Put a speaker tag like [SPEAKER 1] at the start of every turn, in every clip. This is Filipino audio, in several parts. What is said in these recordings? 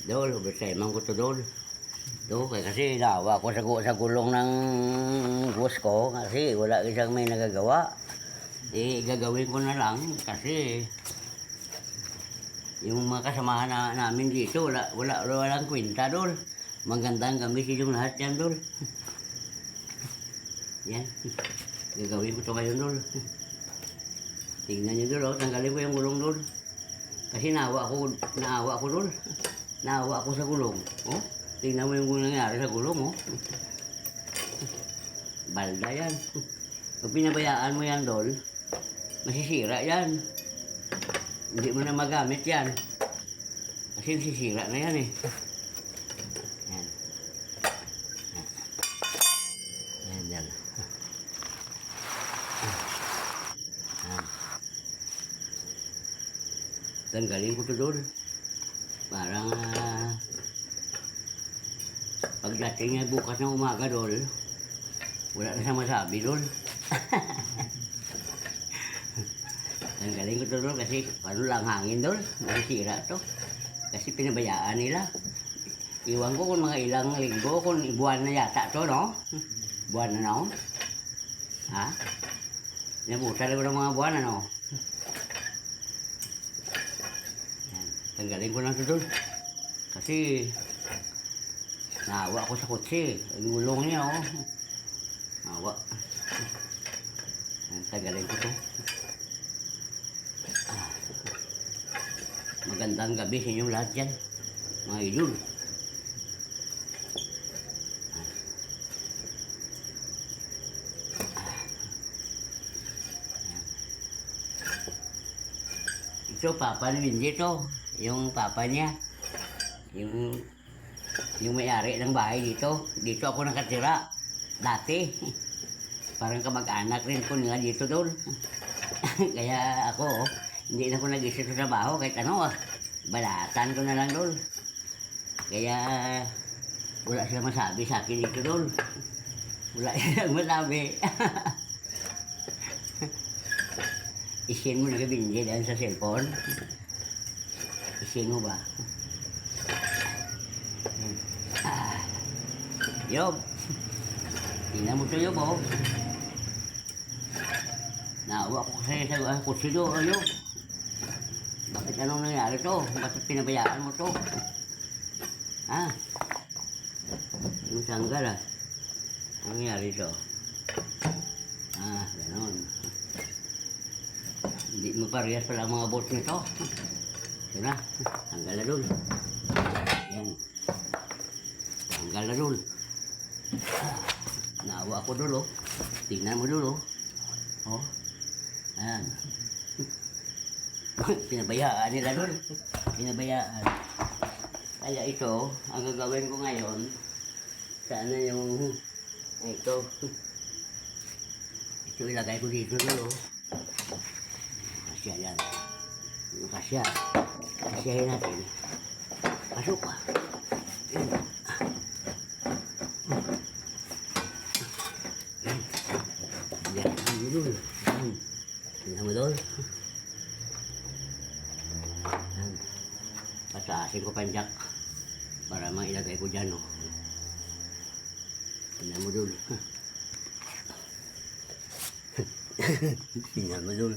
[SPEAKER 1] Dol, problema ko to dol. Do, kasi nawa ko sa gulong ng boss ko kasi wala isang may nagagawa. Gagawin ko na lang kasi yung mga kasamahan namin dito, walang kwenta dol. Magandang gamitin yung lahat yan dol. Yan, gagawin ko to ngayon dol. Tingnan nyo dol, tanggalin ko yung gulong dol. Kasi naawa ako dol. Naawa ako sa gulong. Oh, tingnan mo yung nangyari sa gulong, oh. Balda yan. Pag pinabayaan mo yan, dol, masisira yan. Hindi mo na magamit yan. Kasi masisira na yan, eh. Yan. Yan, yan. Yan. Tanggalin ko to, dol. Parang pagdating niya bukas ng umaga, dol, wala na siya masabi, dol. Tanggalin ko to, dol, kasi paano lang hangin, dol, masisira to. Kasi pinabayaan nila. Iwan ko kung mga ilang linggo, kung buwan na yata to, no? Buwan na, no? Ha? Nabutan ko ng mga buwan, ano? Tanggalin ko lang ito doon. Kasi naawa ako sa kotse. Ang gulong niya, oh. Naawa. Tanggalin ko ito. Magandang gabi sa inyong lahat yan, mga idol. Ito, papa ni Windy to. Yung papa niya, yung may-ari ng bahay dito. Dito ako nakatira dati. Parang kamag-anak rin ko nila dito doon. Kaya ako, hindi na ako nag-isip sa trabaho kahit ano, balatan ko na lang doon. Kaya wala silang masabi sa akin dito doon. Wala silang masabi. Isin mo na kabindi dahil sa cellphone. Isin mo ba? Yob. Tingnan mo ito, Yob, oh. Naawa ko kasi sa kutsi do, Yob. Bakit anong nangyari to? Bakit pinabayaan mo to? Ha? Yung tanggal, ah. Anong nangyari to? Ganon. Hindi mo parehas pala ang mga bolt nito. Ito na, tanggal na dun. Yan. Tanggal na dun. Naawa ako dun, oh. Tingnan mo dun, oh. Oh. Ayan. Pinabayaan nila dun. Pinabayaan. Kaya ito, ang gagawin ko ngayon, sana yung, ito. Ito ilagay ko dito dun, oh. Kasya yan. Yung kasya. Kasyahin natin. Pasok pa. Yan. Yan. Yan. Yan. Yan. Tingnan mo doon. Yan. Pataasin ko pa jack para mailagay ko dyan, oh. Tingnan mo doon. Tingnan mo doon.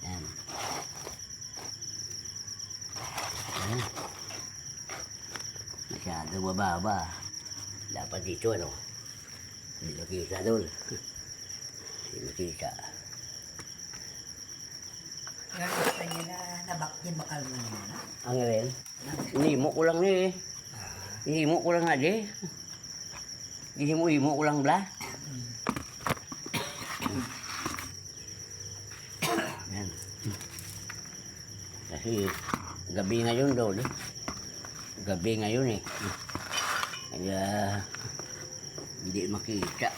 [SPEAKER 1] Yan. Yan. Masyadong mababa. Dapat dito, ano? Hindi makita doon. Hindi makita.
[SPEAKER 2] Nga gusto niya na nabaktin bakal mo naman, ha?
[SPEAKER 1] Ang rin? Hinimo ko lang ni. Hinimo ko lang nga di. Hinimo ko lang bla. Yan. Kasi gabi ngayon daw, no? Gabi ngayon, eh. Kaya hindi makita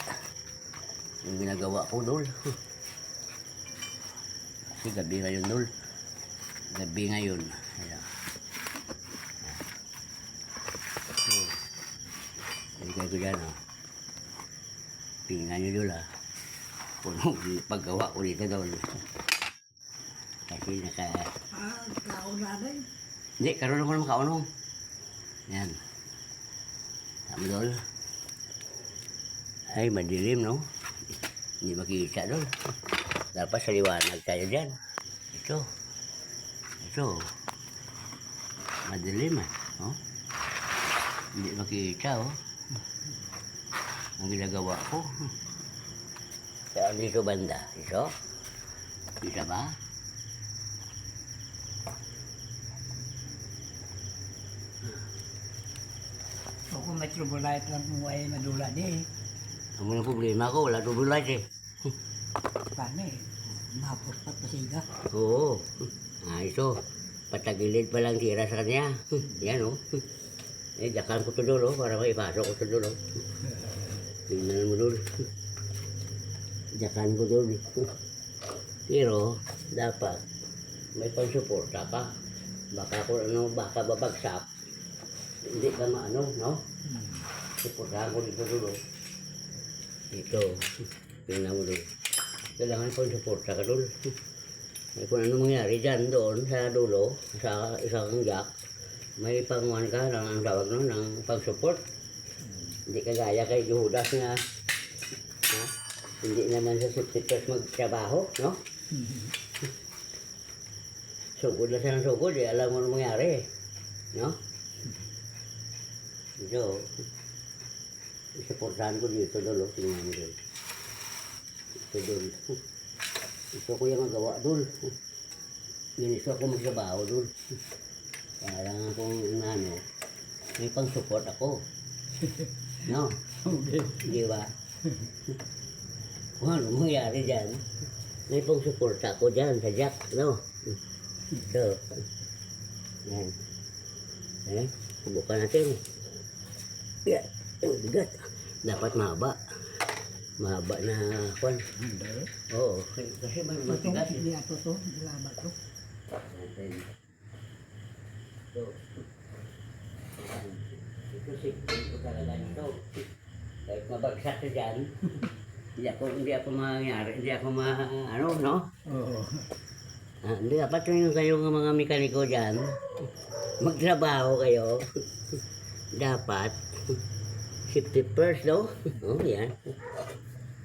[SPEAKER 1] yung ginagawa ko, dol. Kasi gabi ngayon, dol. Gabi ngayon. Ayan. Ilagay ko dyan, oh. Tingnan nyo, dol, ah. Puno paggawa ko dito, dol. Kasi
[SPEAKER 2] kaunanay.
[SPEAKER 1] Hindi, karoon ako ng makaunong. Yan. Tama doon. Ay, madilim, no? Hindi makikita doon. Dapat sa liwanag tayo dyan. Ito. Ito. Madilim, oh. Hindi makikita, oh. Ang ginagawa ko. Kaya dito banda. Ito. Kita ba?
[SPEAKER 2] So kung may trubulite lang mo ay madula di.
[SPEAKER 1] Ang mga problema ko, wala tubulat eh.
[SPEAKER 2] Paano eh? Mapurpat pa siya.
[SPEAKER 1] Oo. Ito. Patagilid pa lang tira sa kanya. Yan, oh. Eh, jakan ko to dulo para maipasok ko to dulo. Tingnan mo dulo. Jakan ko dulo. Pero, dapat may pang-suporta ka. Baka kung ano, baka babagsak. Hindi ka maano, no? Suportahan ko dito dulo. Ito. Tingnan mo dulo. Kailangan pang-suporta ka dulo. Eh, kung ano mangyari dyan doon sa dulo, sa isang jack, may panguhan ka ng ang tawag no, ng pang-support. Hindi ka gaya kay Judas na ha? Hindi naman sa substitute magtrabaho, no? Sugod na siya ng sugod, eh, alam mo ano mangyari, no? Ito, isuportahan ko dito dulo, tingnan mo doon. Ito doon. Gusto ko yung magawa doon. Gusto ko magtrabaho doon. Kaya lang akong ano, may pang-support ako. No?
[SPEAKER 2] Okay.
[SPEAKER 1] Di ba? Kung ano mangyari dyan, may pang-support ako dyan sa jack. No? Ito. Yan. Eh, subukan natin. Yan. Ang bigat. Dapat mahaba. Mahaba na kwan. Oo, kasi may
[SPEAKER 2] Ito,
[SPEAKER 1] matigas.
[SPEAKER 2] hindi ato to. Hindi labat to.
[SPEAKER 1] Natin. Ito. Ito ito talaga nito. Kahit mabagsak na dyan, hindi ako mangyari, hindi ako ano, no?
[SPEAKER 2] Oo.
[SPEAKER 1] Hindi dapat yung kayong mga mekaniko dyan, magtrabaho kayo. Dapat, safety first, no? Oh, yan.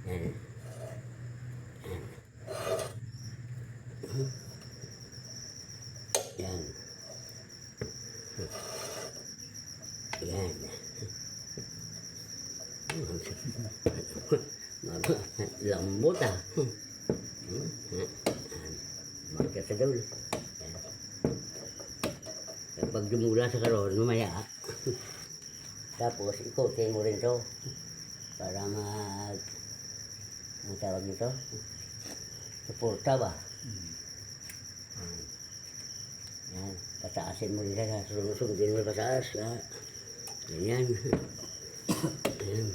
[SPEAKER 1] Yan. Yan. Yan. Lambot ah. Magka sa dulo. Kapag dumula sa karon, mamaya. Tapos ikotin mo rin to para ang tawag nito? Suporta ba? Yan. Pataasin mo rin siya. Sunod-sunodin mo pataas. Ganyan. Ayan.